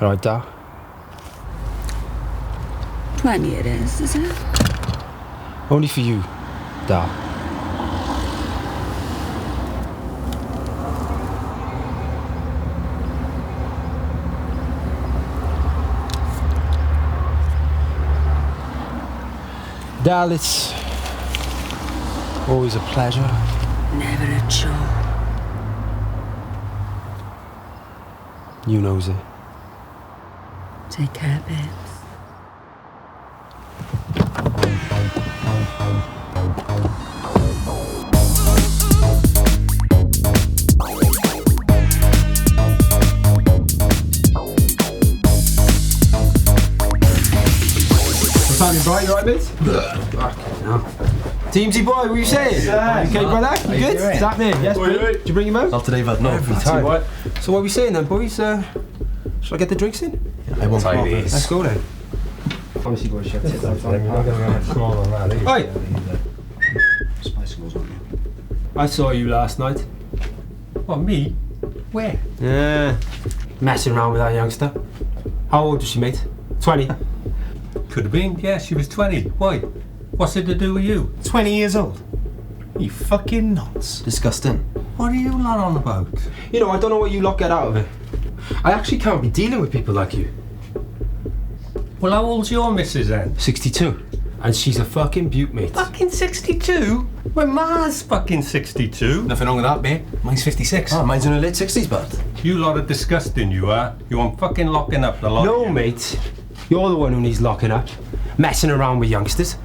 Alright, Dal? 20 it is it? Only for you, Dal. Dal, it's always a pleasure. Never a chore. You knows it. Take care, babes. What's happening, bro? You alright, mate? Fucking hell. Teamsy boy, what are you saying? Yeah, okay, brother? You good? Is that me? Yes, bro. Did you bring him out? Not today, but no, Every time. Right. So what are we saying then, boys? Shall I get the drinks in? I won't come over. Let's go then. Honestly, boys, you have to take that. Oi! Spice goes on you. I saw you last night. What, me? Where? Yeah. Messing around with that youngster. How old was she, mate? 20? Could have been, yeah, she was 20. Why? What's it to do with you? 20 years old? You fucking nuts. Disgusting. What are you lot on about? You know, I don't know what you lot get out of it. I actually can't be dealing with people like you. Well, how old's your missus then? 62. And she's a fucking beaut, mate. Fucking 62? Well, Ma's fucking 62. Nothing wrong with that, mate. Mine's 56. Oh, mine's in the late 60s, bud. You lot are disgusting, you are. You want fucking locking up the lot. No, mate. You're the one who needs locking up. Messing around with youngsters.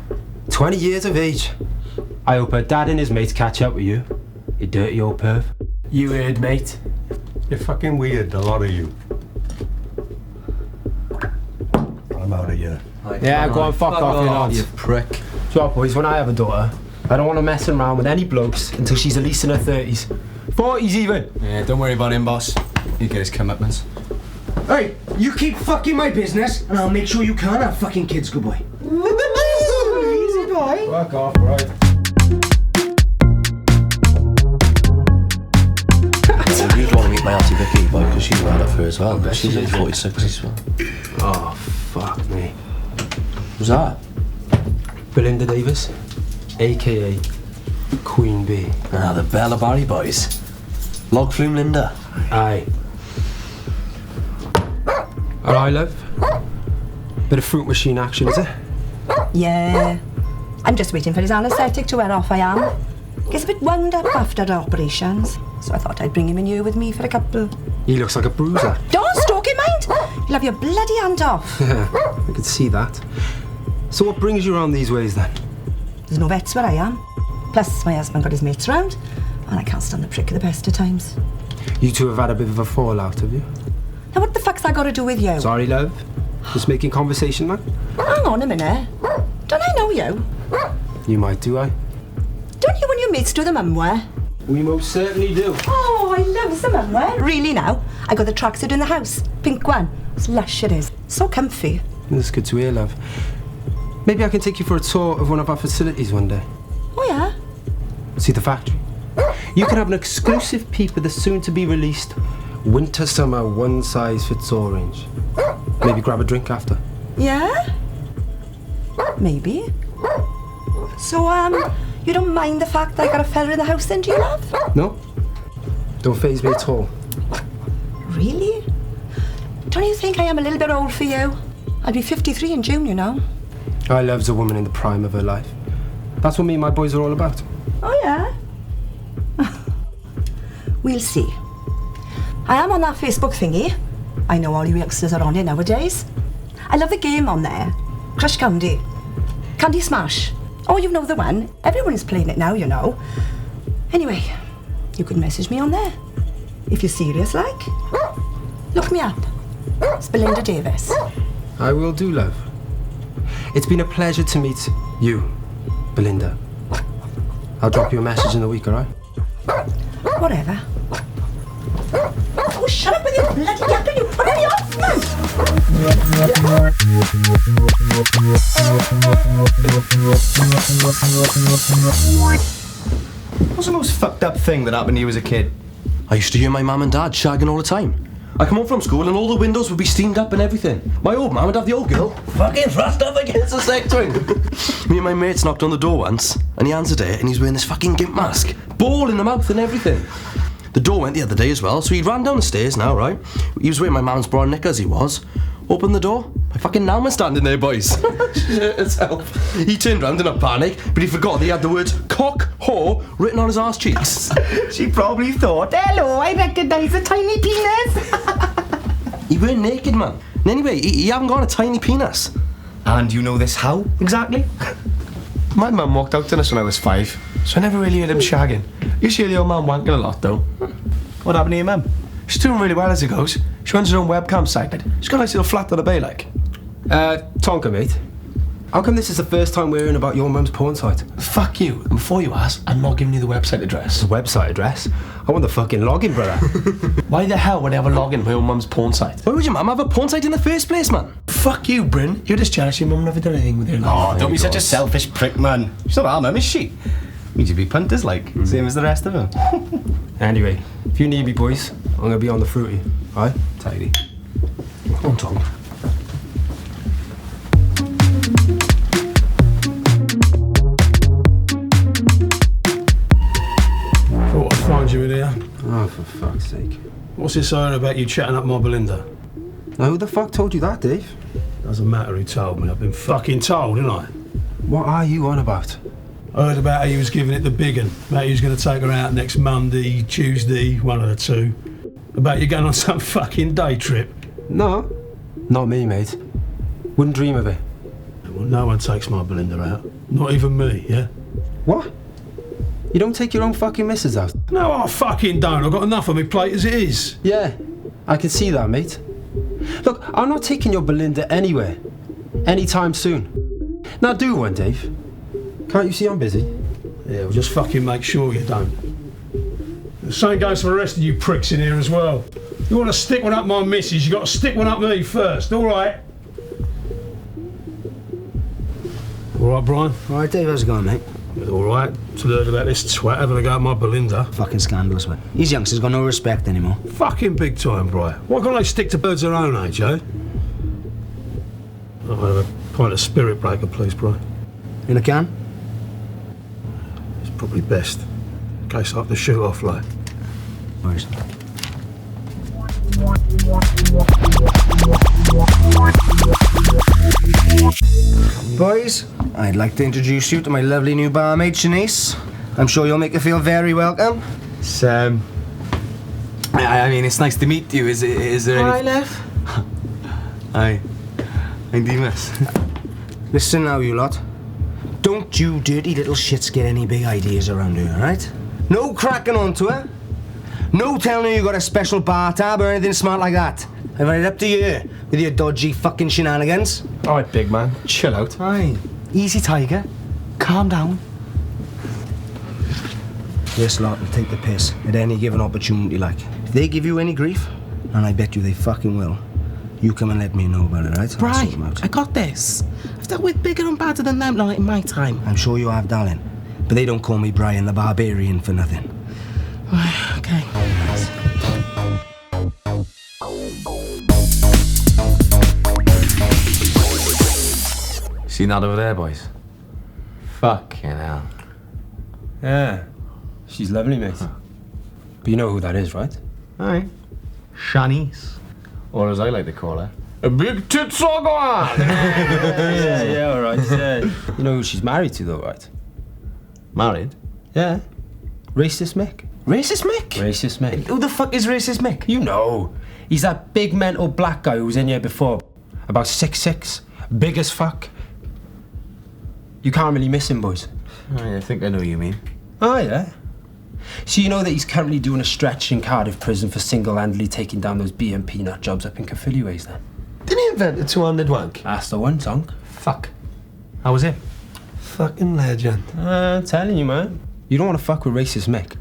20 years of age. I hope her dad and his mates catch up with you. You dirty old perv. You heard, mate. You're fucking weird, a lot of you. I'm out of here. Yeah, go on, fuck off, you know. You prick. So, boys, when I have a daughter, I don't want her messing around with any blokes until she's at least in her 30s. 40s even. Yeah, don't worry about him, boss. He'll get his commitments. Hey, you keep fucking my business, and I'll make sure you can't have fucking kids, good boy. Easy, boy. Fuck off, right. So you'd want to meet my auntie Vicky, boy, because she's right up for her as well. But she's only 46 as well. Oh, fuck me. Who's that? Belinda Davis, a.k.a. Queen Bee. Ah, the Bella Barry boys. Log Flume Linda. Aye. Alright, love. Bit of fruit machine action, is it? Yeah. I'm just waiting for his anaesthetic to wear off, I am. Gets a bit wound up after the operations, so I thought I'd bring him in here with me for a couple. He looks like a bruiser. Don't stroke him, mind! You'll have your bloody hand off. Yeah, I can see that. So what brings you around these ways then? There's no vets where I am. Plus, my husband got his mates round, and I can't stand the prick at the best of times. You two have had a bit of a fallout, have you? Now, what the fuck's that got to do with you? Sorry, love. Just making conversation, man. Hang on a minute. Don't I know you? You might do, I. Don't you and your mates do the mumwear? We most certainly do. Oh, I love the mumwear. Really now? I got the tracksuit in the house. Pink one. It's lush it is. So comfy. That's good to hear, love. Maybe I can take you for a tour of one of our facilities one day. Oh, yeah? See the factory? You can have an exclusive peep of the soon-to-be-released winter-summer one-size-fits-all range. Maybe grab a drink after. Yeah? Maybe. So, you don't mind the fact that I got a fella in the house then, do you, love? No? Don't faze me at all. Really? Don't you think I am a little bit old for you? I'll be 53 in June, you know. I loves a woman in the prime of her life. That's what me and my boys are all about. Oh, yeah? We'll see. I am on that Facebook thingy. I know all you youngsters are on it nowadays. I love the game on there. Crush Candy. Candy Smash. Oh, you know the one. Everyone is playing it now, you know. Anyway, you can message me on there. If you're serious, like. Look me up. It's Belinda Davis. I will do, love. It's been a pleasure to meet you, Belinda. I'll drop you a message in the week, alright? Whatever. Oh, shut up with your bloody yapping. You put me off, man. What's the most fucked up thing that happened to you as a kid? I used to hear my mum and dad shagging all the time. I come home from school and all the windows would be steamed up and everything. My old man would have the old girl fucking thrust up against the sectoring. Me and my mates knocked on the door once, and he answered it, and he's wearing this fucking gimp mask, ball in the mouth and everything. The door went the other day as well, so he ran down the stairs now, right? He was wearing my mum's bra and knickers, he was. Opened the door, my fucking nan was standing there, boys. Shit itself. He turned round in a panic, but he forgot that he had the words cock, whore written on his arse cheeks. She probably thought, hello, I recognise a tiny penis. He weren't naked, man. And anyway, he haven't got a tiny penis. And you know this how, exactly? My mum walked out on us when I was 5, so I never really heard him shagging. Used to hear the old man wanking a lot, though. What happened to your mum? She's doing really well as it goes. She runs her own webcam site. She's got a nice little flat on the bay, like. Tonka, mate. How come this is the first time we're hearing about your mum's porn site? Fuck you. And before you ask, I'm not giving you the website address. The website address? I want the fucking login, brother. Why the hell would I have a login for my own mum's porn site? Why would your mum have a porn site in the first place, man? Fuck you, Bryn. You're just jealous your mum never did anything with her life. Oh, don't be such a selfish prick, man. She's not our mum, is she? Means you'd be punters, like, same as the rest of them. Anyway, if you need me, boys, I'm gonna be on the fruity. Alright? Tidy. Come on, Tom. Thought I'd find you in here. Oh, for fuck's sake. What's this I heard about you chatting up my Belinda? Now, who the fuck told you that, Dave? Doesn't matter who told me. I've been fucking told, haven't I? What are you on about? I heard about how you was giving it the big un. About you was going to take her out next Monday, Tuesday, one of the two. About you going on some fucking day trip. No, not me, mate. Wouldn't dream of it. Well, no one takes my Belinda out. Not even me, yeah? What? You don't take your own fucking missus out? No, I fucking don't. I've got enough on my plate as it is. Yeah, I can see that, mate. Look, I'm not taking your Belinda anywhere. Anytime soon. Now do one, Dave. Can't you see I'm busy? Yeah, well, just fucking make sure you don't. The same goes for the rest of you pricks in here as well. You want to stick one up my missus, you got to stick one up me first, all right? All right, Brian? All right, Dave, how's it going, mate? All right. To learn about this twat having a go at my Belinda. Fucking scandalous, man. These youngsters got no respect anymore. Fucking big time, Brian. Why can't they stick to birds their own age, eh? I'll have a pint of spirit breaker, please, Brian. In a can? It's probably best. In case I have to shoot off, like. Where's Boys, I'd like to introduce you to my lovely new barmaid, Shanice. I'm sure you'll make her feel very welcome. Sam. I mean, it's nice to meet you. Is there any... Hi, Lev. Hi. I'm Dimas. Listen now, you lot. Don't you dirty little shits get any big ideas around here, alright? No cracking onto her. No telling her you got a special bar tab or anything smart like that. I've had it up to you with your dodgy fucking shenanigans. Alright, big man. Chill out. Aye. Easy, Tiger. Calm down. This lot will take the piss at any given opportunity, like. If they give you any grief, and I bet you they fucking will, you come and let me know about it, right? I'll sort them out. I got this. I've dealt with bigger and badder than them like in my time. I'm sure you have, darling. But they don't call me Brian the Barbarian for nothing. Okay. Seen that over there, boys? Fucking hell. Yeah, she's lovely, mate. But you know who that is, right? Aye. Shanice. Or as I like to call her, a big tit sogwan! yeah, all right. Yeah. You know who she's married to, though, right? Married? Yeah. Racist Mick. Racist Mick? Racist Mick. Who the fuck is Racist Mick? You know. He's that big mental black guy who was in here before. About 6'6", big as fuck. You can't really miss him, boys. I think I know what you mean. Oh, yeah. So you know that he's currently doing a stretch in Cardiff prison for single-handedly taking down those BMP nut jobs up in Caerphilly ways then? Didn't he invent the two-handed wank? That's the one, Tonk. Fuck. How was it? Fucking legend. I'm telling you, man. You don't want to fuck with Racist Mick.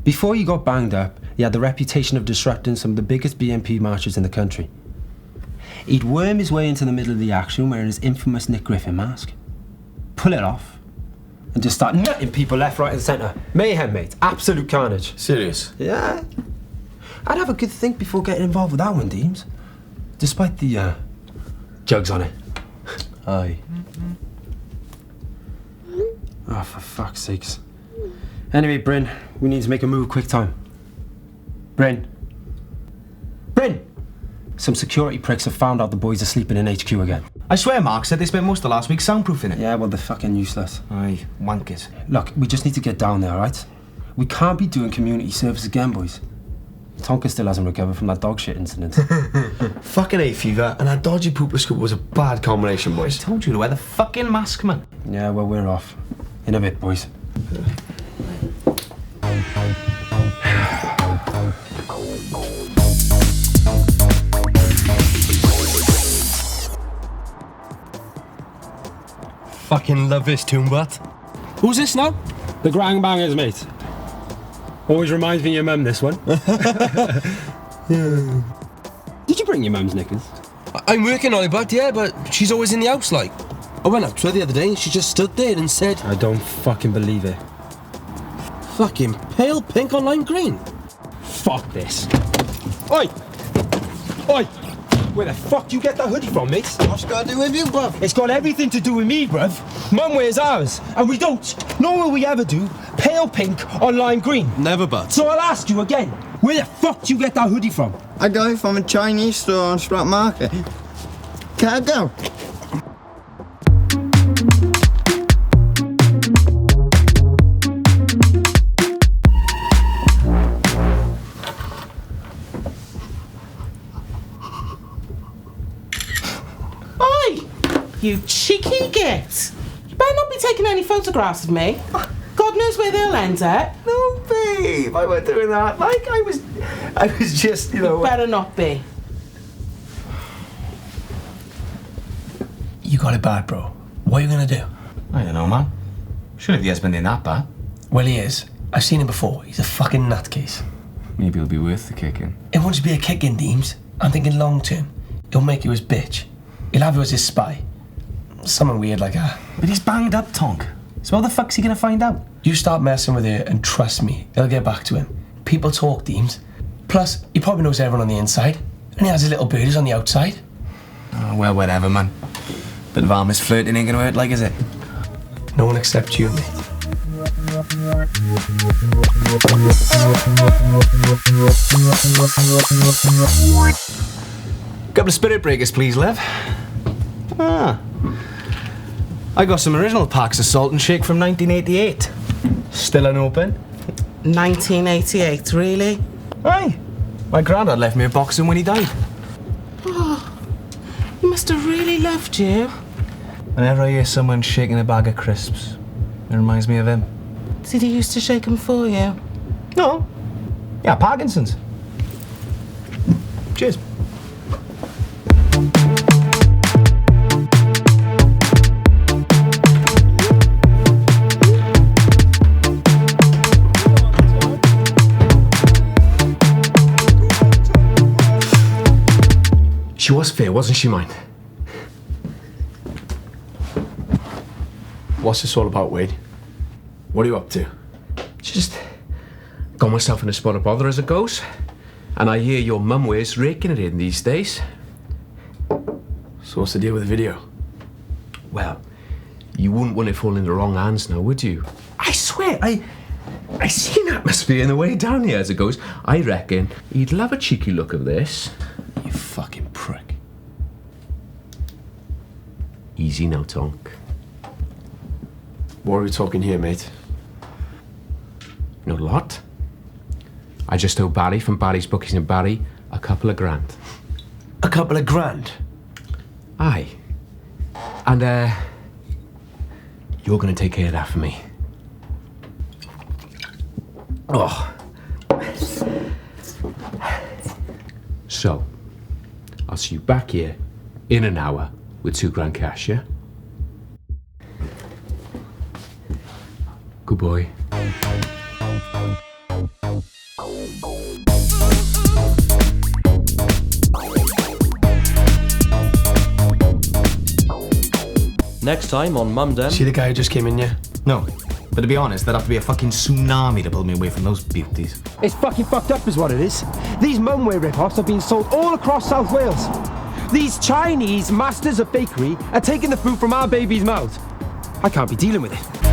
Before he got banged up, he had the reputation of disrupting some of the biggest BMP marches in the country. He'd worm his way into the middle of the action wearing his infamous Nick Griffin mask, pull it off, and just start nutting people left, right and centre. Mayhem, mate. Absolute carnage. Serious? Yeah. I'd have a good think before getting involved with that one, Deems. Despite the, jugs on it. Aye. Oh, for fuck's sakes. Anyway, Bryn, we need to make a move quick time. Bryn! Some security pricks have found out the boys are sleeping in HQ again. I swear Mark said they spent most of last week soundproofing it. Yeah, well, they're fucking useless. Aye, wankers. Look, we just need to get down there, alright? We can't be doing community service again, boys. Tonka still hasn't recovered from that dog shit incident. Fucking hay fever and that dodgy pooper scoop was a bad combination, boys. I told you to wear the fucking mask, man. Yeah, well, we're off. In a bit, boys. Fucking love this tune, but. Who's this now? The Grang Bangers, mate. Always reminds me of your mum, this one. Did you bring your mum's knickers? I'm working on it, but yeah, but she's always in the house, like. I went up to her the other day and she just stood there and said, I don't fucking believe it. fucking pale pink on lime green. Fuck this. Oi! Where the fuck do you get that hoodie from, mate? What's got to do with you, bruv? It's got everything to do with me, bruv. Mum wears ours, and we don't, nor will we ever do, pale pink on lime green. Never, but. So I'll ask you again, where the fuck do you get that hoodie from? I got it from a Chinese store on Strat Market. Can I go? You cheeky git. You better not be taking any photographs of me. God knows where they'll end up. No, babe, I wasn't doing that. Like, I was just, you know... Better not be. You got it bad, bro. What are you gonna do? I don't know, man. Surely the husband ain't that bad. Well, he is. I've seen him before. He's a fucking nutcase. Maybe it'll be worth the kicking. It won't just be a kicking, Deems. I'm thinking long term. He'll make you his bitch. He'll have you as his spy. Someone weird like that. But he's banged up, Tonk. So how the fuck's he gonna find out? You start messing with her and trust me, it'll get back to him. People talk, Deems. Plus, he probably knows everyone on the inside. And he has his little birdies on the outside. Oh, well, whatever, man. Bit of harmless flirting ain't gonna hurt, like, is it? No one except you, mate. Couple of spirit breakers, please, Lev. I got some original packs of Salt and Shake from 1988. Still unopened. 1988, really? Aye. My granddad left me a box of them when he died. Oh, he must have really loved you. Whenever I hear someone shaking a bag of crisps, it reminds me of him. Did he used to shake them for you? No. Yeah, Parkinson's. Cheers. She was fair, wasn't she, mine? What's this all about, Wade? What are you up to? Just got myself in a spot of bother as it goes. And I hear your mum wears raking it in these days. So what's the deal with the video? Well, you wouldn't want it fall in the wrong hands now, would you? I swear, I seen atmosphere in the way down here as it goes. I reckon he'd love a cheeky look of this. You fucking prick. Easy now, Tonk. What are we talking here, mate? Not a lot. I just owe Barry from Barry's Bookies in Barry a couple of grand. A couple of grand? Aye. And, you're gonna take care of that for me. Oh. So, I'll see you back here in an hour with £2 cash, yeah? Good boy. Next time on MumDem. See the guy who just came in, yeah? No. But to be honest, there'd have to be a fucking tsunami to pull me away from those beauties. It's fucking fucked up is what it is. These mumware rip-offs are being sold all across South Wales. These Chinese masters of bakery are taking the food from our babies' mouths. I can't be dealing with it.